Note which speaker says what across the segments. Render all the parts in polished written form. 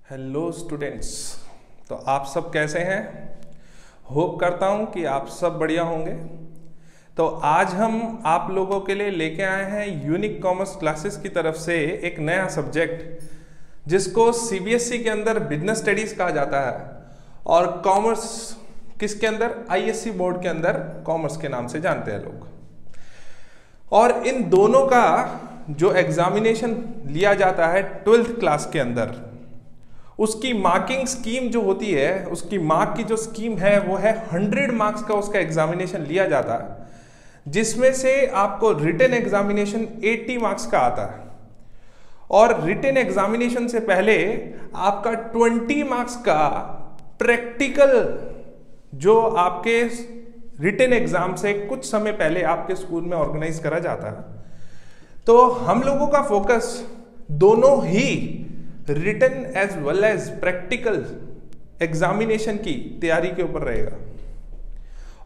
Speaker 1: Hello students, तो आप सब कैसे हैं? होप करता हूं कि आप सब बढ़िया होंगे। तो आज हम आप लोगों के लिए लेके आए हैं यूनिक कॉमर्स क्लासेस की तरफ से एक नया सब्जेक्ट जिसको सीबीएसई के अंदर बिजनेस स्टडीज कहा जाता है और कॉमर्स किसके अंदर, आईएससी बोर्ड के अंदर कॉमर्स के नाम से जानते हैं लोग। और इन दोनों का जो एग्जामिनेशन लिया जाता है 12th क्लास के अंदर, उसकी मार्किंग स्कीम जो होती है, उसकी मार्क की जो स्कीम है वो है 100 मार्क्स का उसका एग्जामिनेशन लिया जाता है, जिसमें से आपको रिटन एग्जामिनेशन 80 मार्क्स का आता है। और रिटन एग्जामिनेशन से पहले आपका 20 मार्क्स का प्रैक्टिकल जो आपके रिटन एग्जाम से कुछ समय पहले आपके स्कूल में ऑर्गेनाइज करा जाता है। तो हम लोगों का फोकस दोनों ही written as well as practical examination की तैयारी के ऊपर रहेगा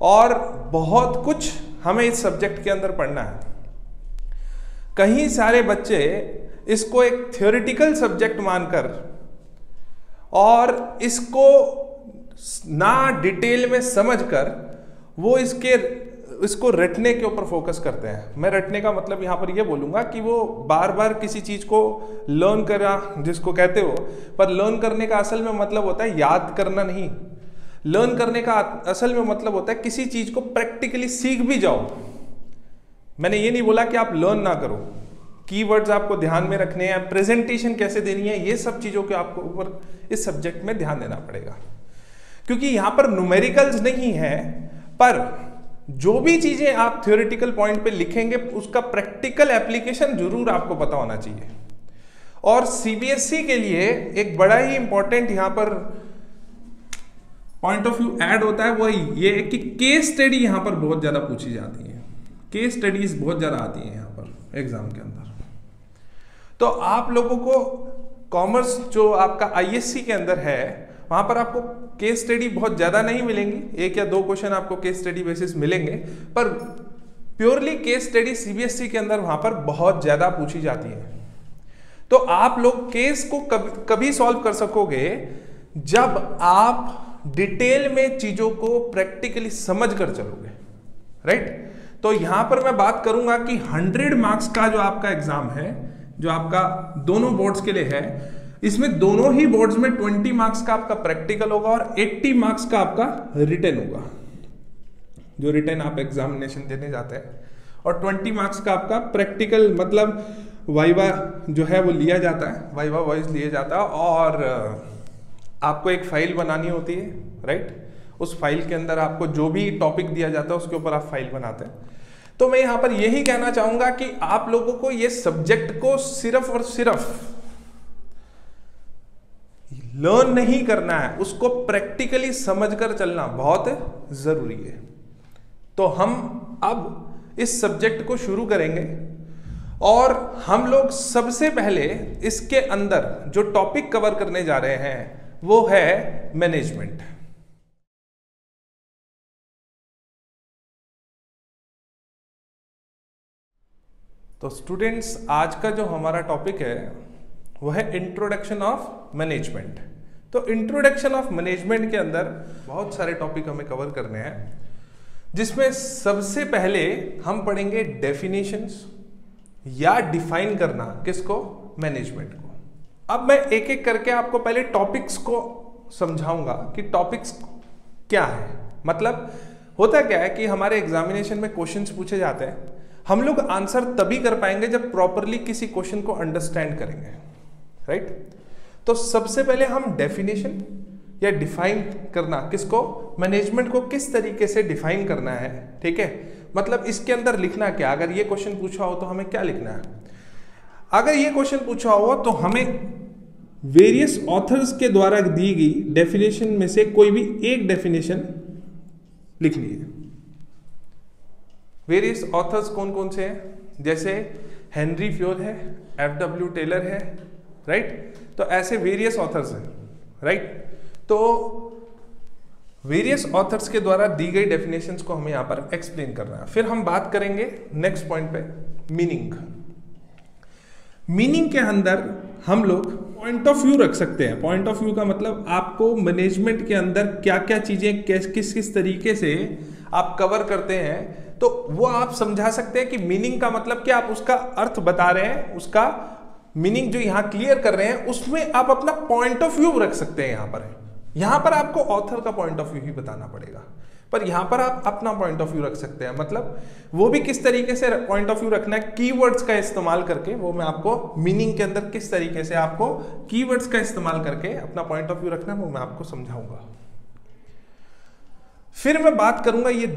Speaker 1: और बहुत कुछ हमें इस सब्जेक्ट के अंदर पढ़ना है। कई सारे बच्चे इसको एक थ्योरेटिकल सब्जेक्ट मानकर और इसको ना डिटेल में समझकर वो इसको रटने के ऊपर फोकस करते हैं। मैं रटने का मतलब यहाँ पर ये बोलूँगा कि वो बार बार किसी चीज़ को लर्न करा जिसको कहते हो, पर लर्न करने का असल में मतलब होता है याद करना नहीं। लर्न करने का असल में मतलब होता है किसी चीज़ को प्रैक्टिकली सीख भी जाओ। मैंने ये नहीं बोला कि आप लर्न ना करो, कीवर्ड्स आपको ध्यान में रखने हैं, प्रेजेंटेशन कैसे देनी है, ये सब चीज़ों के आपको ऊपर इस सब्जेक्ट में ध्यान देना पड़ेगा। क्योंकि यहाँ पर न्यूमेरिकल्स नहीं है, पर जो भी चीजें आप थ्योरेटिकल पॉइंट पे लिखेंगे उसका प्रैक्टिकल एप्लीकेशन जरूर आपको पता होना चाहिए। और सीबीएसई के लिए एक बड़ा ही इंपॉर्टेंट यहां पर पॉइंट ऑफ व्यू ऐड होता है, वो ये कि केस स्टडी यहां पर बहुत ज्यादा पूछी जाती है। केस स्टडीज बहुत ज्यादा आती है यहां पर एग्जाम के अंदर। तो आप लोगों को कॉमर्स जो आपका आईएससी के अंदर है वहां पर आपको केस स्टडी बहुत ज्यादा नहीं मिलेंगी, 1 या 2 क्वेश्चन आपको केस स्टडी बेसिस मिलेंगे, पर प्योरली केस स्टडी सीबीएसई के अंदर वहां पर बहुत ज्यादा पूछी जाती है। तो आप लोग केस को कभी सॉल्व कर सकोगे जब आप डिटेल में चीजों को प्रैक्टिकली समझ कर चलोगे, राइट। तो यहां पर मैं बात करूंगा कि 100 मार्क्स का जो आपका एग्जाम है, जो आपका दोनों बोर्ड्स के लिए है, इसमें दोनों ही बोर्ड्स में 20 मार्क्स का आपका प्रैक्टिकल होगा और 80 मार्क्स का आपका रिटन होगा, जो रिटन आप एग्जामिनेशन देने जाते हैं। और 20 मार्क्स का आपका प्रैक्टिकल मतलब वाइवा जो है वो लिया जाता है, वाइवा वॉइस लिया जाता है। और आपको एक फाइल बनानी होती है, राइट। उस फाइल के अंदर आपको जो भी टॉपिक दिया जाता है उसके ऊपर आप फाइल बनाते हैं। तो मैं यहां पर यही कहना चाहूंगा कि आप लोगों को ये सब्जेक्ट को सिर्फ और सिर्फ लर्न नहीं करना है, उसको प्रैक्टिकली समझकर चलना बहुत जरूरी है। तो हम अब इस सब्जेक्ट को शुरू करेंगे और हम लोग सबसे पहले इसके अंदर जो टॉपिक कवर करने जा रहे हैं वो है मैनेजमेंट। तो स्टूडेंट्स, आज का जो हमारा टॉपिक है वो है इंट्रोडक्शन ऑफ मैनेजमेंट। तो इंट्रोडक्शन ऑफ मैनेजमेंट के अंदर बहुत सारे टॉपिक हमें कवर करने हैं, जिसमें सबसे पहले हम पढ़ेंगे डेफिनेशंस या डिफाइन करना, किसको, मैनेजमेंट को। अब मैं एक एक करके आपको पहले टॉपिक्स को समझाऊंगा कि टॉपिक्स क्या है। मतलब होता क्या है कि हमारे एग्जामिनेशन में क्वेश्चंस पूछे जाते हैं, हम लोग आंसर तभी कर पाएंगे जब प्रॉपरली किसी क्वेश्चन को अंडरस्टैंड करेंगे, राइट। तो सबसे पहले हम डेफिनेशन या डिफाइन करना, किसको, मैनेजमेंट को किस तरीके से डिफाइन करना है, ठीक है। मतलब इसके अंदर लिखना क्या, अगर ये क्वेश्चन पूछा हो तो हमें क्या लिखना है। अगर ये क्वेश्चन पूछा हो तो हमें वेरियस ऑथर्स के द्वारा दी गई डेफिनेशन में से कोई भी एक डेफिनेशन लिखनी है। वेरियस ऑथर्स कौन कौन से हैं, जैसे हेनरी फ्योल है, एफ.डब्ल्यू. टेलर है, राइट। तो ऐसे वेरियस ऑथर्स हैं, राइट। तो वेरियस ऑथर्स के द्वारा दी गई डेफिनेशंस को हमें यहां पर एक्सप्लेन करना है। फिर हम बात करेंगे नेक्स्ट पॉइंट पे, मीनिंग। मीनिंग के अंदर हम लोग पॉइंट ऑफ व्यू रख सकते हैं। पॉइंट ऑफ व्यू का मतलब आपको मैनेजमेंट के अंदर क्या क्या चीजें किस किस तरीके से आप कवर करते हैं, तो वो आप समझा सकते हैं कि मीनिंग का मतलब क्या, आप उसका अर्थ बता रहे हैं, उसका मीनिंग जो यहां क्लियर कर रहे हैं, उसमें आप अपना पॉइंट ऑफ व्यू रख सकते हैं। यहां पर आपको ऑथर का पॉइंट ऑफ व्यू ही बताना पड़ेगा, पर यहां पर आप अपना पॉइंट ऑफ व्यू रख सकते हैं। मतलब वो भी किस तरीके से पॉइंट ऑफ व्यू रखना है, कीवर्ड्स का इस्तेमाल करके, वो मैं आपको मीनिंग के अंदर किस तरीके से आपको कीवर्ड्स का इस्तेमाल करके अपना पॉइंट ऑफ व्यू रखना है, वो मैं आपको समझाऊंगा। फिर मैं बात करूंगा ये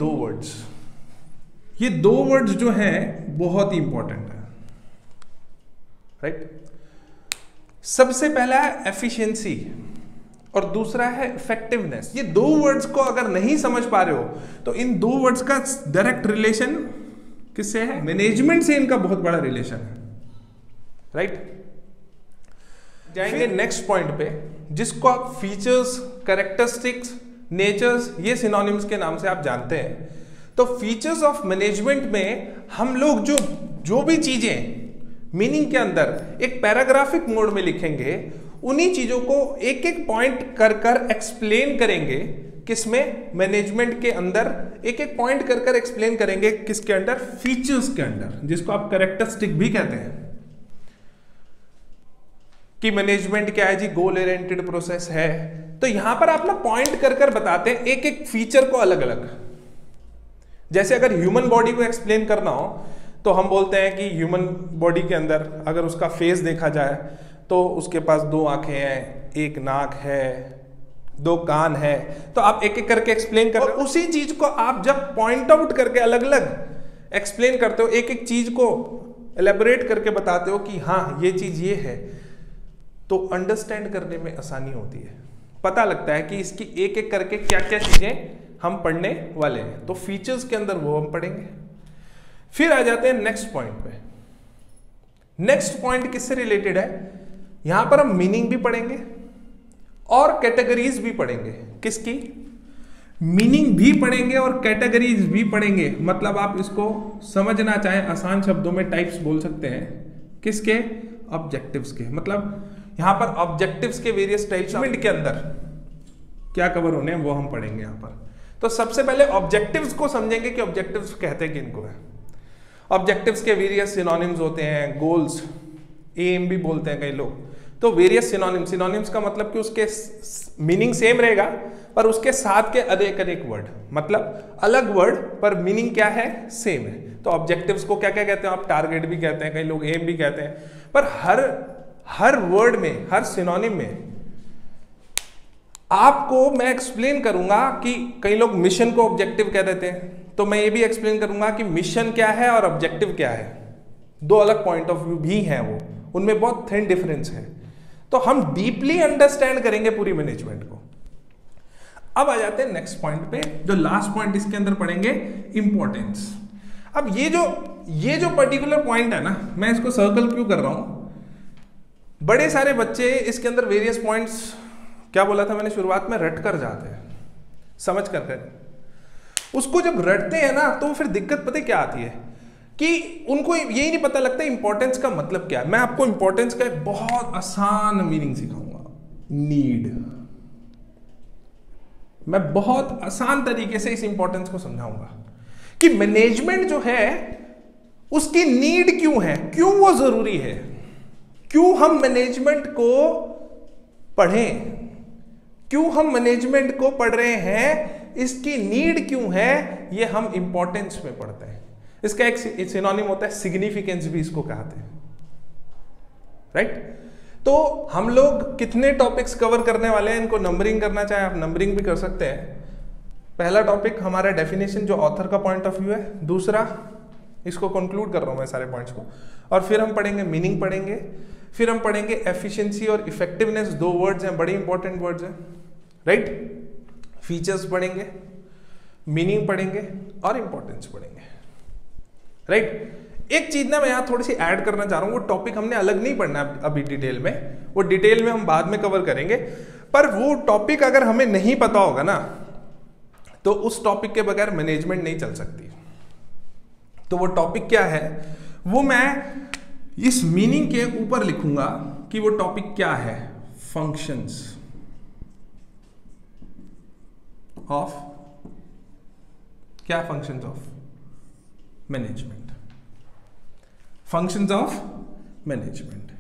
Speaker 1: दो वर्ड्स जो हैं बहुत ही इंपॉर्टेंट है, राइट। सबसे पहला है एफिशिएंसी और दूसरा है इफेक्टिवनेस। ये दो वर्ड्स को अगर नहीं समझ पा रहे हो तो इन दो वर्ड्स का डायरेक्ट रिलेशन किससे है, मैनेजमेंट से इनका बहुत बड़ा रिलेशन है, राइट। जाएंगे नेक्स्ट पॉइंट पे, जिसको आप फीचर्स, कैरेक्टरिस्टिक्स, नेचर्स, ये सिनोनिम्स के नाम से आप जानते हैं। तो फीचर्स ऑफ मैनेजमेंट में हम लोग जो भी चीजें मीनिंग के अंदर एक पैराग्राफिक मोड में लिखेंगे, उन्हीं चीजों को एक एक पॉइंट कर एक्सप्लेन करेंगे। किसमें, मैनेजमेंट के अंदर एक एक पॉइंट कर एक्सप्लेन करेंगे, किसके अंदर, फीचर्स के अंदर, जिसको आप कैरेक्टरिस्टिक भी कहते हैं। कि मैनेजमेंट क्या है जी, गोल ओरिएंटेड प्रोसेस है। तो यहां पर आप ना पॉइंट कर बताते हैं एक एक फीचर को अलग अलग। जैसे अगर ह्यूमन बॉडी को एक्सप्लेन करना हो तो हम बोलते हैं कि ह्यूमन बॉडी के अंदर अगर उसका फेस देखा जाए तो उसके पास 2 आंखें हैं, 1 नाक है, 2 कान है। तो आप एक एक करके एक्सप्लेन कर रहे हो। उसी चीज को आप जब पॉइंट आउट करके अलग अलग एक्सप्लेन करते हो, एक एक चीज को एलेबोरेट करके बताते हो कि हाँ ये चीज ये है, तो अंडरस्टैंड करने में आसानी होती है। पता लगता है कि इसकी एक एक करके क्या क्या चीजें हम पढ़ने वाले हैं। तो फीचर्स के अंदर वो हम पढ़ेंगे। फिर आ जाते हैं नेक्स्ट पॉइंट पे। नेक्स्ट पॉइंट किससे रिलेटेड है, यहां पर हम मीनिंग भी पढ़ेंगे और कैटेगरीज भी पढ़ेंगे। किसकी, मीनिंग भी पढ़ेंगे और कैटेगरीज भी पढ़ेंगे। मतलब आप इसको समझना चाहें आसान शब्दों में टाइप्स बोल सकते हैं। किसके, ऑब्जेक्टिव्स के। मतलब यहां पर ऑब्जेक्टिव्स के वेरियस टाइप्स के अंदर क्या कवर होने हैं वो हम पढ़ेंगे यहां पर। तो सबसे पहले ऑब्जेक्टिव्स को समझेंगे कि ऑब्जेक्टिव्स कहते किनको है। ऑब्जेक्टिव्स के वेरियस सिनोनिम्स होते हैं, गोल्स, एम भी बोलते हैं कई लोग। तो वेरियस सिनोनिम्स का मतलब कि उसके मीनिंग सेम रहेगा पर उसके साथ के अनेक वर्ड, मतलब अलग वर्ड पर मीनिंग क्या है, सेम है। तो ऑब्जेक्टिव्स को क्या क्या कहते हैं आप, टारगेट भी कहते हैं, कई लोग एम भी कहते हैं। पर हर वर्ड में, हर सिनोनिम में आपको मैं एक्सप्लेन करूंगा कि कई लोग मिशन को ऑब्जेक्टिव कह देते हैं, तो मैं ये भी एक्सप्लेन करूंगा कि मिशन क्या है और ऑब्जेक्टिव क्या है। 2 अलग पॉइंट ऑफ व्यू भी हैं, वो उनमें बहुत थिन डिफरेंस है। तो हम डीपली अंडरस्टैंड करेंगे पूरी मैनेजमेंट को। अब आ जाते हैं नेक्स्ट पॉइंट पे, जो लास्ट पॉइंट इसके अंदर पढ़ेंगे, इंपॉर्टेंस। अब ये जो पर्टिकुलर पॉइंट है ना, मैं इसको सर्कल क्यों कर रहा हूं, बड़े सारे बच्चे इसके अंदर वेरियस पॉइंट्स, क्या बोला था मैंने शुरुआत में, रट कर जाते हैं, समझ कर उसको जब रटते हैं ना तो फिर दिक्कत पता क्या आती है कि उनको यही नहीं पता लगता इंपॉर्टेंस का मतलब क्या है। मैं आपको इंपॉर्टेंस का एक बहुत आसान मीनिंग सिखाऊंगा, नीड। मैं बहुत आसान तरीके से इस इंपॉर्टेंस को समझाऊंगा कि मैनेजमेंट जो है उसकी नीड क्यों है, क्यों वो जरूरी है, क्यों हम मैनेजमेंट को पढ़ें, क्यों हम मैनेजमेंट को पढ़ रहे हैं, इसकी नीड क्यों है, ये हम इंपॉर्टेंस में पढ़ते हैं। इसका एक सिनोनिम होता है सिग्निफिकेंस, भी इसको कहते हैं, राइट। तो हम लोग कितने टॉपिक्स कवर करने वाले हैं, इनको नंबरिंग करना चाहे आप नंबरिंग भी कर सकते हैं। पहला टॉपिक हमारा डेफिनेशन, जो ऑथर का पॉइंट ऑफ व्यू है। दूसरा, इसको कंक्लूड कर रहा हूं मैं सारे पॉइंट्स को। और फिर हम पढ़ेंगे मीनिंग पढ़ेंगे, फिर हम पढ़ेंगे एफिशिएंसी और इफेक्टिवनेस, 2 वर्ड्स हैं, बड़े इंपॉर्टेंट वर्ड्स हैं, राइट। फीचर्स पढ़ेंगे, मीनिंग पढ़ेंगे और इंपॉर्टेंस पढ़ेंगे, राइट। एक चीज ना मैं यहां थोड़ी सी ऐड करना चाह रहा हूं, वो टॉपिक हमने अलग नहीं पढ़ना अभी डिटेल में, वो डिटेल में हम बाद में कवर करेंगे। पर वो टॉपिक अगर हमें नहीं पता होगा ना तो उस टॉपिक के बगैर मैनेजमेंट नहीं चल सकती। तो वो टॉपिक क्या है, वो मैं इस मीनिंग के ऊपर लिखूंगा कि वो टॉपिक क्या है, फंक्शंस ऑफ, क्या functions of management, functions of management,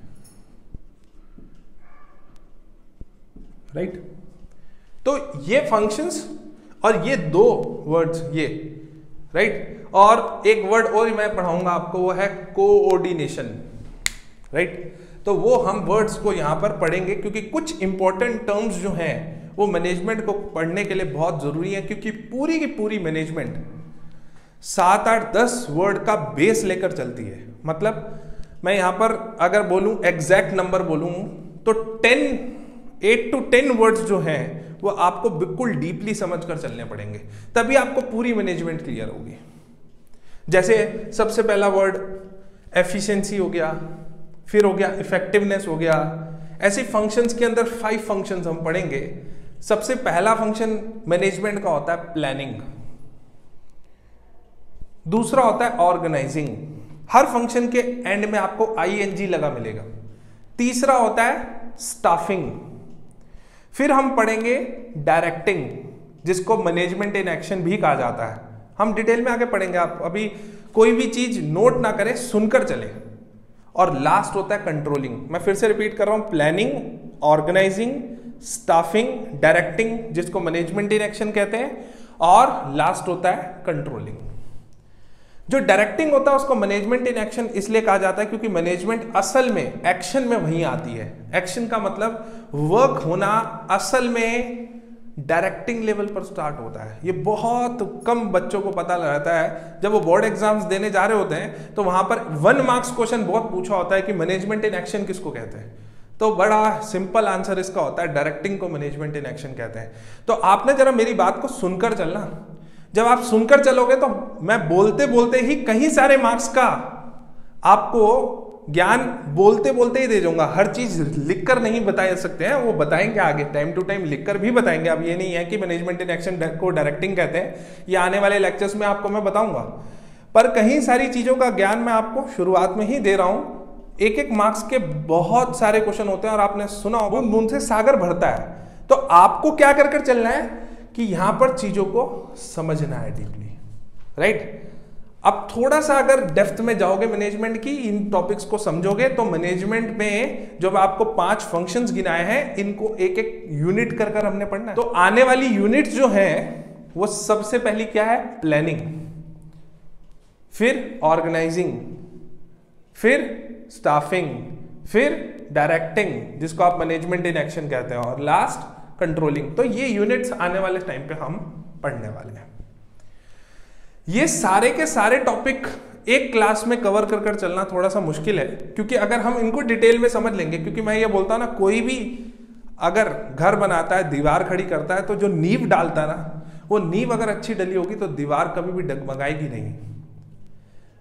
Speaker 1: right. तो ये फंक्शंस और ये दो वर्ड्स, ये राइट, और एक वर्ड और मैं पढ़ाऊंगा आपको, वो है कोऑर्डिनेशन, राइट। तो वो हम वर्ड्स को यहां पर पढ़ेंगे क्योंकि कुछ इंपॉर्टेंट टर्म्स जो हैं वो मैनेजमेंट को पढ़ने के लिए बहुत जरूरी है, क्योंकि पूरी की पूरी मैनेजमेंट 7, 8, 10 वर्ड का बेस लेकर चलती है। मतलब मैं यहां पर अगर बोलूं, एग्जैक्ट नंबर बोलूं तो 8 to 10 वर्ड्स जो हैं वो आपको बिल्कुल डीपली समझकर चलने पड़ेंगे, तभी आपको पूरी मैनेजमेंट क्लियर होगी। जैसे सबसे पहला वर्ड एफिशिएंसी हो गया, फिर हो गया इफेक्टिवनेस हो गया। ऐसे फंक्शंस के अंदर 5 फंक्शंस हम पढ़ेंगे। सबसे पहला फंक्शन मैनेजमेंट का होता है प्लानिंग, दूसरा होता है ऑर्गेनाइजिंग, हर फंक्शन के एंड में आपको ING लगा मिलेगा। तीसरा होता है स्टाफिंग, फिर हम पढ़ेंगे डायरेक्टिंग, जिसको मैनेजमेंट इन एक्शन भी कहा जाता है। हम डिटेल में आगे पढ़ेंगे, आप अभी कोई भी चीज नोट ना करें, सुनकर चले। और लास्ट होता है कंट्रोलिंग। मैं फिर से रिपीट कर रहा हूं, प्लानिंग, ऑर्गेनाइजिंग, स्टाफिंग, डायरेक्टिंग, जिसको मैनेजमेंट इन एक्शन कहते हैं, और लास्ट होता है कंट्रोलिंग। जो डायरेक्टिंग होता है उसको मैनेजमेंट इन एक्शन इसलिए कहा जाता है क्योंकि मैनेजमेंट असल में एक्शन में वहीं आती है। एक्शन का मतलब वर्क होना असल में डायरेक्टिंग लेवल पर स्टार्ट होता है। ये बहुत कम बच्चों को पता रहता है। जब वो बोर्ड एग्जाम्स देने जा रहे होते हैं तो वहां पर 1 मार्क्स क्वेश्चन बहुत पूछा होता है कि मैनेजमेंट इन एक्शन किसको कहते हैं। तो बड़ा सिंपल आंसर इसका होता है, डायरेक्टिंग को मैनेजमेंट इन एक्शन कहते हैं। तो आपने जरा मेरी बात को सुनकर चलना। जब आप सुनकर चलोगे तो मैं बोलते बोलते ही कई सारे मार्क्स का आपको ज्ञान बोलते बोलते ही दे जाऊंगा। हर चीज लिखकर नहीं बता सकते हैं, वो बताएंगे आगे, टाइम टू टाइम लिखकर भी बताएंगे। अब ये नहीं है कि मैनेजमेंट इन एक्शन को डायरेक्टिंग कहते हैं, ये आने वाले लेक्चर्स में आपको मैं बताऊंगा। पर कई सारी चीजों का ज्ञान मैं आपको शुरुआत में ही दे रहा हूं। एक एक मार्क्स के बहुत सारे क्वेश्चन होते हैं और आपने सुना होगा, बूंद से सागर भरता है। तो आपको क्या कर कर चलना है कि यहां पर चीजों को समझना है डीपली, राइट। अब थोड़ा सा अगर डेप्थ में जाओगे मैनेजमेंट की, इन टॉपिक्स को समझोगे, तो मैनेजमेंट में जब आपको 5 फंक्शंस गिनाए हैं, इनको एक एक यूनिट कर कर हमने पढ़ना है। तो आने वाली यूनिट्स जो हैं वो सबसे पहली क्या है, प्लानिंग, फिर ऑर्गेनाइजिंग, फिर स्टाफिंग, फिर डायरेक्टिंग, जिसको आप मैनेजमेंट इन एक्शन कहते हैं, और लास्ट कंट्रोलिंग। तो ये यूनिट्स आने वाले टाइम पे हम पढ़ने वाले हैं। ये सारे के सारे टॉपिक एक क्लास में कवर कर कर चलना थोड़ा सा मुश्किल है, क्योंकि अगर हम इनको डिटेल में समझ लेंगे, क्योंकि मैं ये बोलता हूं ना, कोई भी अगर घर बनाता है, दीवार खड़ी करता है, तो जो नींव डालता है ना, वो नींव अगर अच्छी डली होगी तो दीवार कभी भी डगमगाएगी नहीं।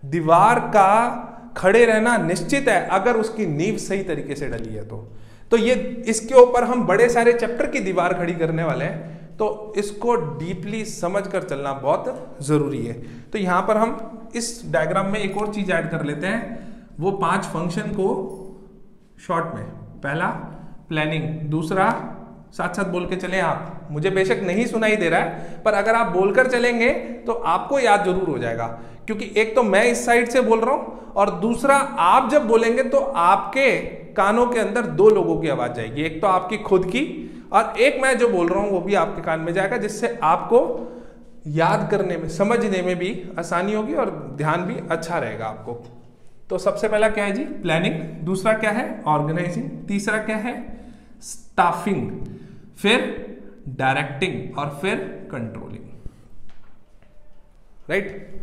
Speaker 1: दीवार का खड़े रहना निश्चित है अगर उसकी नींव सही तरीके से डली है तो ये इसके ऊपर हम बड़े सारे चैप्टर की दीवार खड़ी करने वाले हैं, तो इसको डीपली समझकर चलना बहुत जरूरी है। तो यहां पर हम इस डायग्राम में एक और चीज ऐड कर लेते हैं, वो 5 फंक्शन को शॉर्ट में। पहला प्लानिंग, दूसरा साथ साथ बोल के चलें आप, मुझे बेशक नहीं सुनाई दे रहा है, पर अगर आप बोलकर चलेंगे तो आपको याद जरूर हो जाएगा, क्योंकि एक तो मैं इस साइड से बोल रहा हूं और दूसरा आप जब बोलेंगे तो आपके कानों के अंदर 2 लोगों की आवाज जाएगी, एक तो आपकी खुद की और एक मैं जो बोल रहा हूं वो भी आपके कान में जाएगा, जिससे आपको याद करने में, समझने में भी आसानी होगी और ध्यान भी अच्छा रहेगा आपको। तो सबसे पहला क्या है जी, प्लानिंग, दूसरा क्या है ऑर्गेनाइजिंग, तीसरा क्या है स्टाफिंग, फिर डायरेक्टिंग और फिर कंट्रोलिंग, राइट।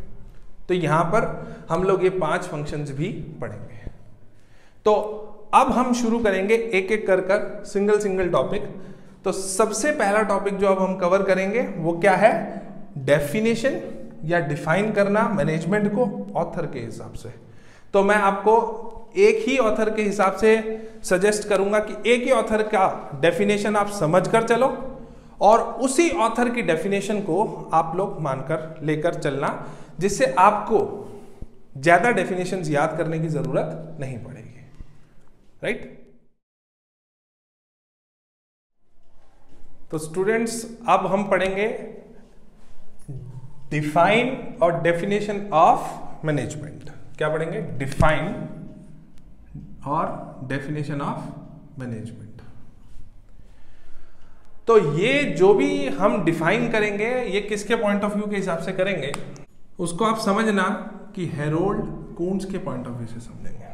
Speaker 1: तो यहां पर हम लोग ये 5 फंक्शंस भी पढ़ेंगे। तो अब हम शुरू करेंगे एक एक कर कर सिंगल सिंगल टॉपिक। तो सबसे पहला टॉपिक जो अब हम कवर करेंगे वो क्या है, डेफिनेशन या डिफाइन करना मैनेजमेंट को ऑथर के हिसाब से। तो मैं आपको एक ही ऑथर के हिसाब से सजेस्ट करूंगा कि एक ही ऑथर का डेफिनेशन आप समझ कर चलो और उसी ऑथर की डेफिनेशन को आप लोग मानकर लेकर चलना, जिससे आपको ज्यादा डेफिनेशंस याद करने की जरूरत नहीं पड़ेगी, राइट। तो स्टूडेंट्स अब हम पढ़ेंगे डिफाइन और डेफिनेशन ऑफ मैनेजमेंट। क्या पढ़ेंगे? डिफाइन और डेफिनेशन ऑफ मैनेजमेंट। तो ये जो भी हम डिफाइन करेंगे ये किसके पॉइंट ऑफ व्यू के हिसाब से करेंगे, उसको आप समझना कि हेरोल्ड कून्स के पॉइंट ऑफ व्यू से समझेंगे।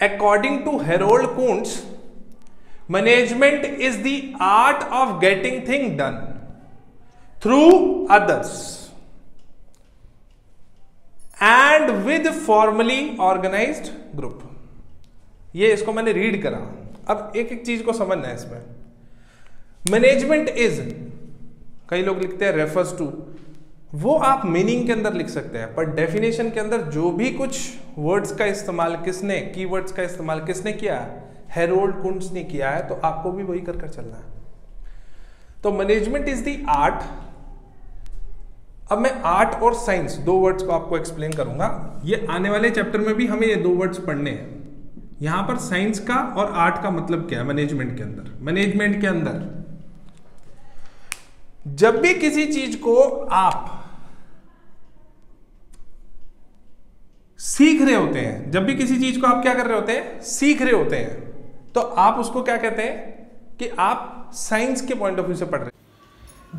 Speaker 1: According to Harold Koontz, management is the art of getting thing done through others and with formally organised group. ये इसको मैंने रीड करा। अब एक एक चीज को समझना है इसमें। मैनेजमेंट इज, कई लोग लिखते हैं रेफर्स टू, वो आप मीनिंग के अंदर लिख सकते हैं, पर डेफिनेशन के अंदर जो भी कुछ वर्ड्स का इस्तेमाल किसने, कीवर्ड्स का इस्तेमाल किसने किया है, हेरोल्ड कुंट्स ने किया है, तो आपको भी वही कर चलना है। तो मैनेजमेंट इज द आर्ट। अब मैं आर्ट और साइंस दो वर्ड्स को आपको एक्सप्लेन करूंगा। ये आने वाले चैप्टर में भी हमें ये दो वर्ड्स पढ़ने हैं। यहां पर साइंस का और आर्ट का मतलब क्या है मैनेजमेंट के अंदर। मैनेजमेंट के अंदर जब भी किसी चीज को आप सीख रहे होते हैं, जब भी किसी चीज को आप क्या कर रहे होते हैं, सीख रहे होते हैं, तो आप उसको क्या कहते हैं कि आप साइंस के पॉइंट ऑफ व्यू से पढ़ रहे हैं।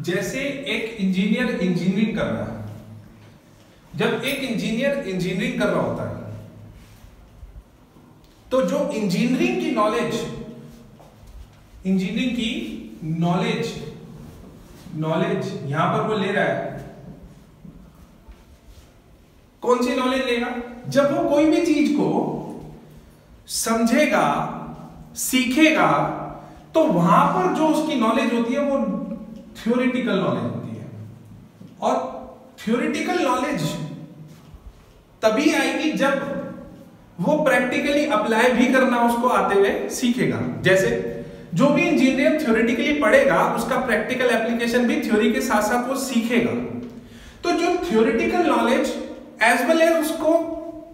Speaker 1: जैसे एक इंजीनियर इंजीनियरिंग कर रहा है, जब एक इंजीनियर इंजीनियरिंग कर रहा होता है तो जो इंजीनियरिंग की नॉलेज यहां पर वो ले रहा है, कौन सी नॉलेज लेगा? जब वो कोई भी चीज को समझेगा, सीखेगा, तो वहां पर जो उसकी नॉलेज होती है वो थ्योरेटिकल नॉलेज होती है। और थ्योरेटिकल नॉलेज तभी आएगी जब वो प्रैक्टिकली अप्लाई भी करना उसको आते हुए सीखेगा। जैसे जो भी इंजीनियर थ्योरेटिकली पढ़ेगा उसका प्रैक्टिकल एप्लीकेशन भी थ्योरी के साथ साथ वो सीखेगा। तो जो theoretical knowledge as well as उसको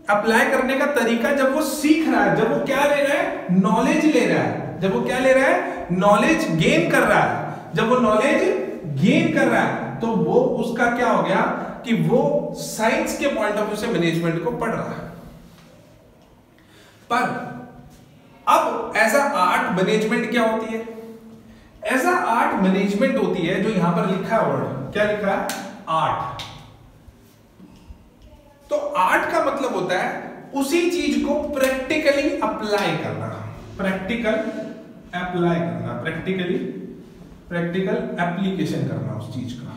Speaker 1: अप्लाई करने का तरीका जब वो सीख रहा है, जब वो क्या ले रहा है, नॉलेज ले रहा है, जब वो क्या ले रहा है, नॉलेज गेन कर रहा है, जब वो नॉलेज गेन कर रहा है तो वो उसका क्या हो गया कि वो साइंस के पॉइंट ऑफ व्यू से मैनेजमेंट को पढ़ रहा है। पर अब एज अ आर्ट मैनेजमेंट क्या होती है? एज अ आर्ट मैनेजमेंट होती है जो यहां पर लिखा है वर्ड, क्या लिखा है, आर्ट। तो आर्ट का मतलब होता है उसी चीज को प्रैक्टिकली अप्लाई करना, प्रैक्टिकल अप्लाई करना, प्रैक्टिकल एप्लीकेशन करना उस चीज का।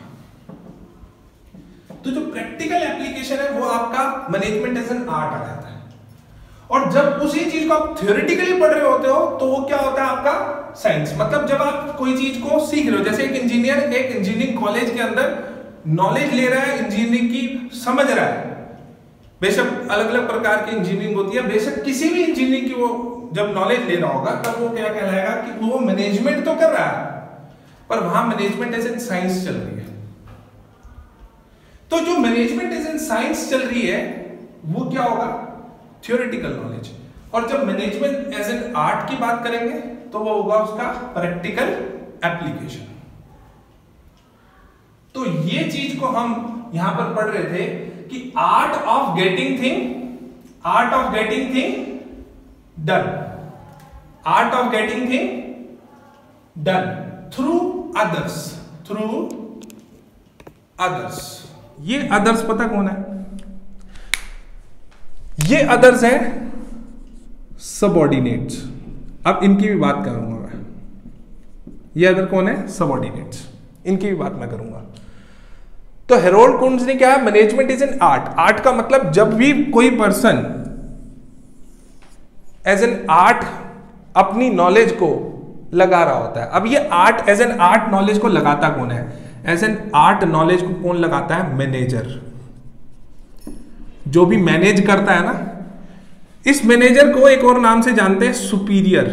Speaker 1: तो जो प्रैक्टिकल एप्लीकेशन है वो आपका मैनेजमेंट एज एन आर्ट आ जाता है। और जब उसी चीज को आप थ्योरेटिकली पढ़ रहे होते हो तो वो क्या होता है आपका साइंस। मतलब जब आप कोई चीज को सीख रहे हो, जैसे एक इंजीनियर एक इंजीनियरिंग कॉलेज के अंदर नॉलेज ले रहा है, इंजीनियरिंग की समझ रहा है, बेशक अलग अलग प्रकार की इंजीनियरिंग होती है, बेशक किसी भी इंजीनियरिंग की वो जब नॉलेज ले रहा होगा तब वो क्या कहलाएगा कि वो मैनेजमेंट तो कर रहा है, पर वहां मैनेजमेंट एज एन साइंस चल रही है। तो जो मैनेजमेंट एज एन साइंस चल रही है वो क्या होगा, थ्योरेटिकल नॉलेज। और जब मैनेजमेंट एज एन आर्ट की बात करेंगे तो वो होगा उसका प्रैक्टिकल एप्लीकेशन। तो ये चीज को हम यहां पर पढ़ रहे थे कि art of getting thing done, art of getting thing done through others. ये अदर्स पता कौन है? ये अदर्स है सबऑर्डिनेट्स। अब इनकी भी बात करूंगा मैं। ये अदर कौन है? सबऑर्डिनेट्स। इनकी भी बात मैं करूंगा। तो हेरोल्ड कुंट्स ने क्या है, management is an art. Art का मतलब जब भी कोई पर्सन एज एन आर्ट अपनी नॉलेज को लगा रहा होता है। अब ये art as an art knowledge को लगाता कौन है? एज एन आर्ट नॉलेज को कौन लगाता है? मैनेजर। जो भी मैनेज करता है ना, इस मैनेजर को एक और नाम से जानते हैं सुपीरियर।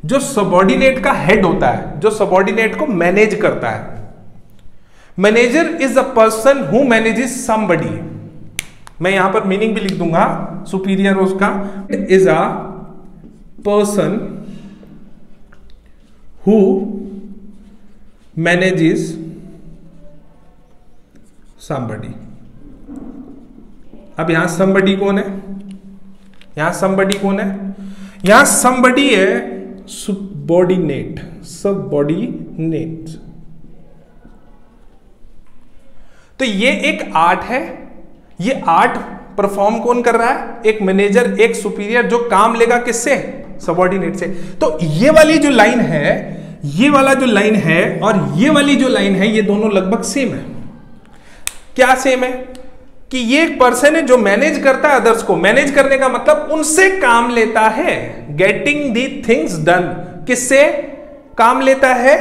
Speaker 1: जो सबऑर्डिनेट का हेड होता है, जो सबऑर्डिनेट को मैनेज करता है। Manager is a person who manages somebody. मैं यहां पर मीनिंग भी लिख दूंगा, सुपीरियर उसका is a person who manages somebody। अब यहां somebody कौन है? यहां somebody कौन है? यहां somebody है subordinate। तो ये एक आर्ट है। ये आर्ट परफॉर्म कौन कर रहा है? एक मैनेजर, एक सुपीरियर, जो काम लेगा किससे? सबॉर्डिनेट से। तो ये वाली जो लाइन है, ये वाला जो लाइन है और ये वाली जो लाइन है, ये दोनों लगभग सेम है। क्या सेम है? कि ये एक पर्सन है जो मैनेज करता है अदर्स को। मैनेज करने का मतलब उनसे काम लेता है। गेटिंग दी थिंग्स डन, किससे काम लेता है?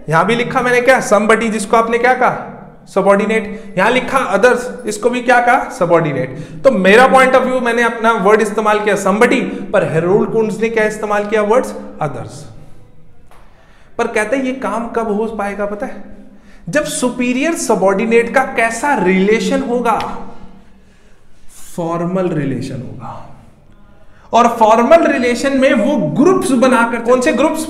Speaker 1: यहां भी लिखा मैंने क्या? समबडी, जिसको आपने क्या कहा? सबॉर्डिनेट। यहां लिखा अदर्स, इसको भी क्या कहा? सबॉर्डिनेट। तो मेरा पॉइंट ऑफ व्यू, मैंने अपना वर्ड इस्तेमाल किया समबडी, पर हेरोल्ड कुंट्ज ने क्या इस्तेमाल किया? Words others. पर कहते हैं ये काम कब हो पाएगा पता है? जब सुपीरियर सबॉर्डिनेट का कैसा रिलेशन होगा? फॉर्मल रिलेशन होगा। और फॉर्मल रिलेशन में वो ग्रुप्स बनाकर, कौन से ग्रुप्स?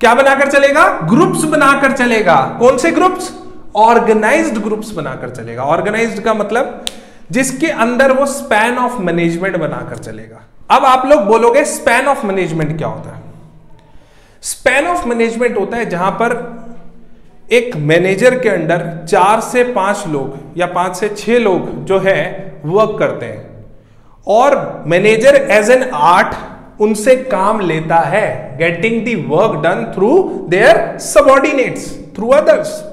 Speaker 1: क्या बनाकर चलेगा? ग्रुप्स बनाकर चलेगा। कौन से ग्रुप्स? ऑर्गेनाइज्ड ग्रुप्स बनाकर चलेगा। ऑर्गेनाइज्ड का मतलब जिसके अंदर वो स्पैन ऑफ मैनेजमेंट बनाकर चलेगा। अब आप लोग बोलोगे स्पैन ऑफ मैनेजमेंट क्या होता है? स्पैन ऑफ मैनेजमेंट होता है जहां पर एक मैनेजर के अंडर 4 से 5 लोग या 5 से 6 लोग जो है वर्क करते हैं, और मैनेजर एज एन आर्ट उनसे काम लेता है, getting the work done through their subordinates, through others.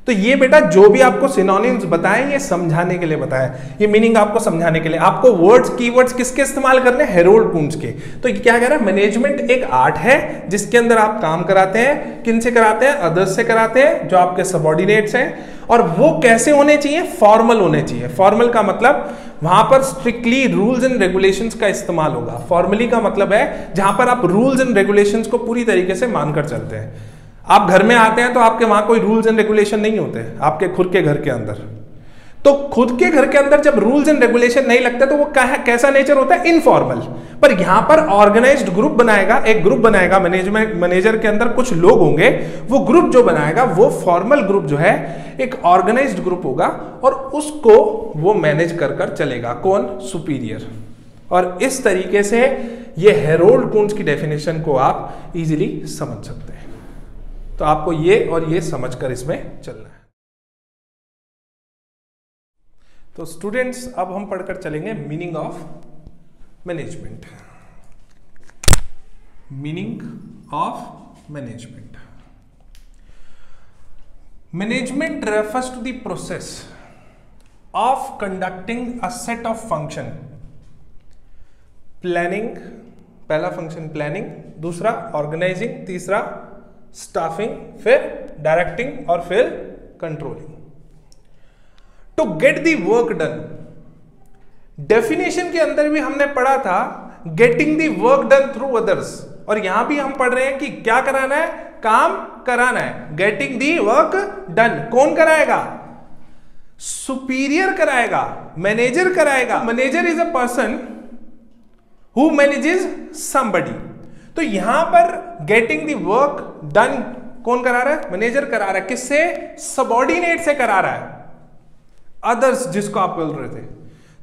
Speaker 1: तो ये बेटा जो भी आपको सिनोनिम्स बताएं, ये समझाने के लिए बताया, ये मीनिंग आपको समझाने के लिए। आपको वर्ड्स, कीवर्ड्स किसके इस्तेमाल करने? हेरोल्ड कुंट्ज के। तो क्या कह रहा है? मैनेजमेंट एक आर्ट है जिसके अंदर आप काम कराते हैं। किन से कराते हैं? अदर्स से कराते हैं, जो आपके सबॉर्डिनेट्स हैं। और वो कैसे होने चाहिए? फॉर्मल होने चाहिए। फॉर्मल का मतलब वहां पर स्ट्रिक्टली रूल्स एंड रेगुलेशंस का इस्तेमाल होगा। फॉर्मली का मतलब है जहां पर आप रूल्स एंड रेगुलेशंस को पूरी तरीके से मानकर चलते हैं। आप घर में आते हैं तो आपके वहां कोई रूल्स एंड रेगुलेशन नहीं होते आपके खुद के घर के अंदर। तो खुद के घर के अंदर जब रूल्स एंड रेगुलेशन नहीं लगते तो वो कैसा नेचर होता है? इनफॉर्मल। पर यहां पर ऑर्गेनाइज्ड ग्रुप बनाएगा, एक ग्रुप बनाएगा, मैनेजर के अंदर कुछ लोग होंगे, वो ग्रुप जो बनाएगा वो फॉर्मल ग्रुप जो है एक ऑर्गेनाइज्ड ग्रुप होगा, और उसको वो मैनेज कर चलेगा। कौन? सुपीरियर। और इस तरीके से ये हेरोल्ड कुंट्ज की डेफिनेशन को आप इजीली समझ सकते हैं। तो आपको ये और ये समझकर इसमें चलना है। तो स्टूडेंट्स, अब हम पढ़कर चलेंगे meaning of management. Meaning of management. Management refers to the process of conducting a set of function. Planning, पहला फंक्शन प्लानिंग, दूसरा ऑर्गेनाइजिंग, तीसरा स्टाफिंग, फिर डायरेक्टिंग और फिर controlling. To get the work done. Definition के अंदर भी हमने पढ़ा था getting the work done through others, और यहां भी हम पढ़ रहे हैं कि क्या कराना है? काम कराना है। गेटिंग दी वर्क डन कौन कराएगा? सुपीरियर कराएगा, मैनेजर कराएगा। Manager is a person who manages somebody. तो यहां पर गेटिंग दी वर्क डन कौन करा रहा है? मैनेजर करा रहा है। किससे? सबॉर्डिनेट से करा रहा है, अदर्स जिसको आप बोल रहे थे।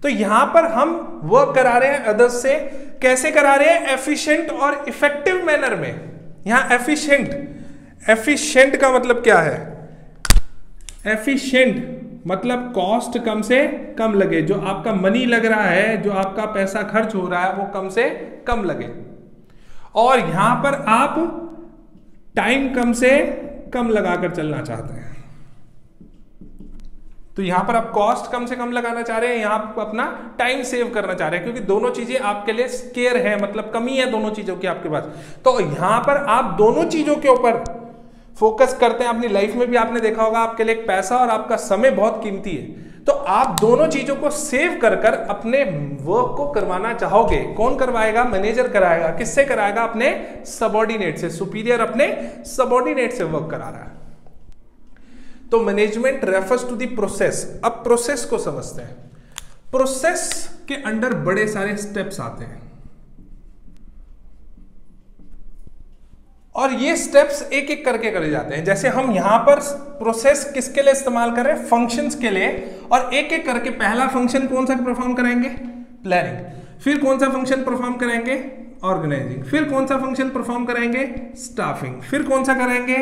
Speaker 1: तो यहां पर हम वर्क करा रहे हैं अदर्स से। कैसे करा रहे हैं? एफिशिएंट और इफेक्टिव मैनर में। यहां एफिशिएंट, एफिशिएंट का मतलब क्या है? एफिशिएंट मतलब कॉस्ट कम से कम लगे, जो आपका मनी लग रहा है, जो आपका पैसा खर्च हो रहा है वो कम से कम लगे। और यहां पर आप टाइम कम से कम लगाकर चलना चाहते हैं। तो यहां पर आप कॉस्ट कम से कम लगाना चाह रहे हैं, यहां आप अपना टाइम सेव करना चाह रहे हैं, क्योंकि दोनों चीजें आपके लिए स्केयर है, मतलब कमी है दोनों चीजों की आपके पास। तो यहां पर आप दोनों चीजों के ऊपर फोकस करते हैं। अपनी लाइफ में भी आपने देखा होगा आपके लिए पैसा और आपका समय बहुत कीमती है, तो आप दोनों चीजों को सेव कर अपने वर्क को करवाना चाहोगे। कौन करवाएगा? मैनेजर कराएगा। किससे कराएगा? अपने सबॉर्डिनेट से। सुपीरियर अपने सबॉर्डिनेट से वर्क करा रहा है। तो management refers to the process. अब प्रोसेस को समझते हैं। प्रोसेस के अंडर बड़े सारे स्टेप्स आते हैं, और ये स्टेप्स एक एक करके करे जाते हैं। जैसे हम यहां पर प्रोसेस किसके लिए इस्तेमाल कर रहे हैं, फंक्शंस के लिए, और एक एक करके पहला फंक्शन कौन सा परफॉर्म करेंगे, प्लानिंग, फिर कौन सा फंक्शन परफॉर्म करेंगे, ऑर्गेनाइजिंग, फिर कौन सा फंक्शन परफॉर्म करेंगे, स्टाफिंग, फिर कौन सा करेंगे,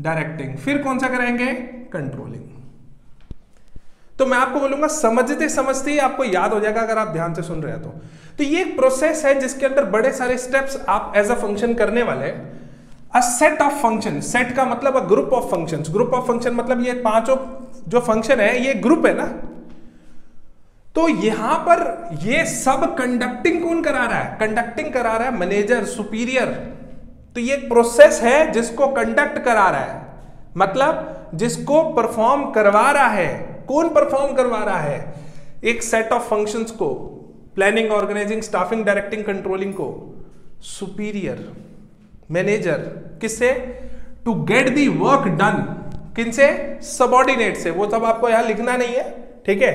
Speaker 1: डायरेक्टिंग, फिर कौन सा करेंगे, कंट्रोलिंग। तो मैं आपको बोलूंगा समझते समझते ही आपको याद हो जाएगा अगर आप ध्यान से सुन रहे हैं तो ये एक प्रोसेस है जिसके अंदर बड़े सारे स्टेप्स आप एज अ फंक्शन करने वाले हैं। अ सेट ऑफ फंक्शन, सेट का मतलब a group of functions, group of function मतलब ये पांचों जो फंक्शन है ये ग्रुप है ना। तो यहां पर ये सब कंडक्टिंग कौन करा रहा है, कंडक्टिंग करा रहा है मैनेजर, सुपीरियर। तो ये एक प्रोसेस है जिसको कंडक्ट करा रहा है, मतलब जिसको परफॉर्म करवा रहा है। कौन परफॉर्म करवा रहा है, एक सेट ऑफ फंक्शंस को, planning, organising, staffing, directing, controlling को, सुपीरियर, मैनेजर, किससे, to get the work done, किनसे, सबॉर्डिनेट से। वो सब आपको यहां लिखना नहीं है, ठीक है,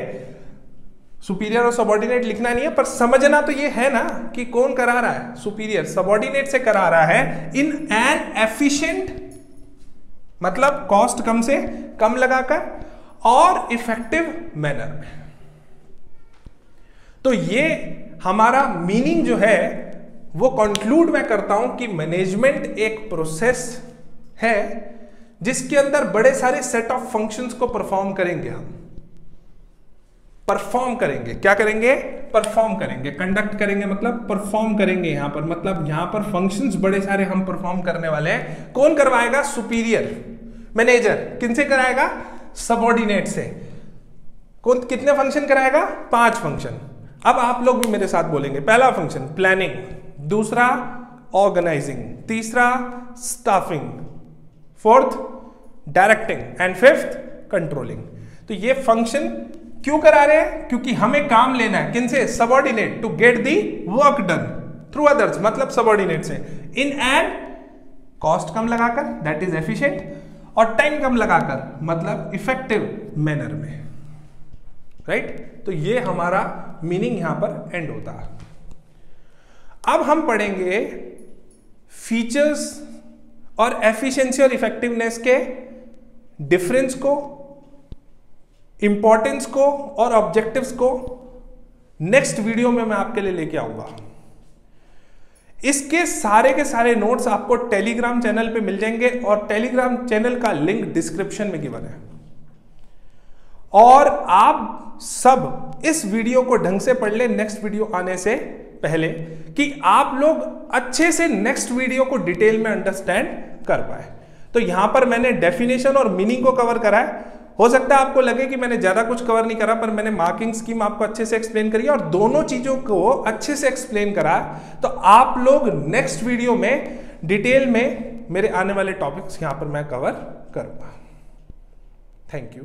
Speaker 1: सुपीरियर और सबॉर्डिनेट लिखना नहीं है, पर समझना तो ये है ना कि कौन करा रहा है, सुपीरियर सबॉर्डिनेट से करा रहा है इन एन एफिशिएंट, मतलब कॉस्ट कम से कम लगाकर और इफेक्टिव मैनर में। तो ये हमारा मीनिंग जो है वो कंक्लूड मैं करता हूं कि मैनेजमेंट एक प्रोसेस है जिसके अंदर बड़े सारे सेट ऑफ फंक्शंस को परफॉर्म करेंगे हम, परफॉर्म करेंगे, क्या करेंगे, परफॉर्म करेंगे, कंडक्ट करेंगे मतलब परफॉर्म करेंगे। यहां पर मतलब यहां पर फंक्शंस बड़े सारे हम परफॉर्म करने वाले हैं। कौन करवाएगा, सुपीरियर, मैनेजर, किनसे कराएगा, सबॉर्डिनेट से। कौन, कितने फंक्शन कराएगा, 5 फंक्शन। अब आप लोग भी मेरे साथ बोलेंगे, पहला फंक्शन प्लानिंग, दूसरा ऑर्गेनाइजिंग, तीसरा staffing, fourth directing and fifth controlling. तो ये फंक्शन क्यों करा रहे हैं, क्योंकि हमें काम लेना है, किनसे, subordinate, to get the work done through others, मतलब सबॉर्डिनेट से, इन एंड कॉस्ट कम लगाकर, दैट इज एफिशिएंट, और टाइम कम लगाकर, मतलब इफेक्टिव मैनर में, राइट। तो ये हमारा मीनिंग यहां पर एंड होता है। अब हम पढ़ेंगे फीचर्स और एफिशिएंसी और इफेक्टिवनेस के डिफरेंस को, इंपॉर्टेंस को और ऑब्जेक्टिव्स को नेक्स्ट वीडियो में मैं आपके लिए लेके आऊंगा। इसके सारे के सारे नोट्स आपको टेलीग्राम चैनल पे मिल जाएंगे और टेलीग्राम चैनल का लिंक डिस्क्रिप्शन में गिवन है। और आप सब इस वीडियो को ढंग से पढ़ ले नेक्स्ट वीडियो आने से पहले, कि आप लोग अच्छे से नेक्स्ट वीडियो को डिटेल में अंडरस्टैंड कर पाए। तो यहां पर मैंने डेफिनेशन और मीनिंग को कवर करा है। हो सकता है आपको लगे कि मैंने ज्यादा कुछ कवर नहीं करा, पर मैंने मार्किंग स्कीम आपको अच्छे से एक्सप्लेन करी और दोनों चीजों को अच्छे से एक्सप्लेन करा। तो आप लोग नेक्स्ट वीडियो में डिटेल में मेरे आने वाले टॉपिक्स यहां पर मैं कवर करूंगा। Thank you.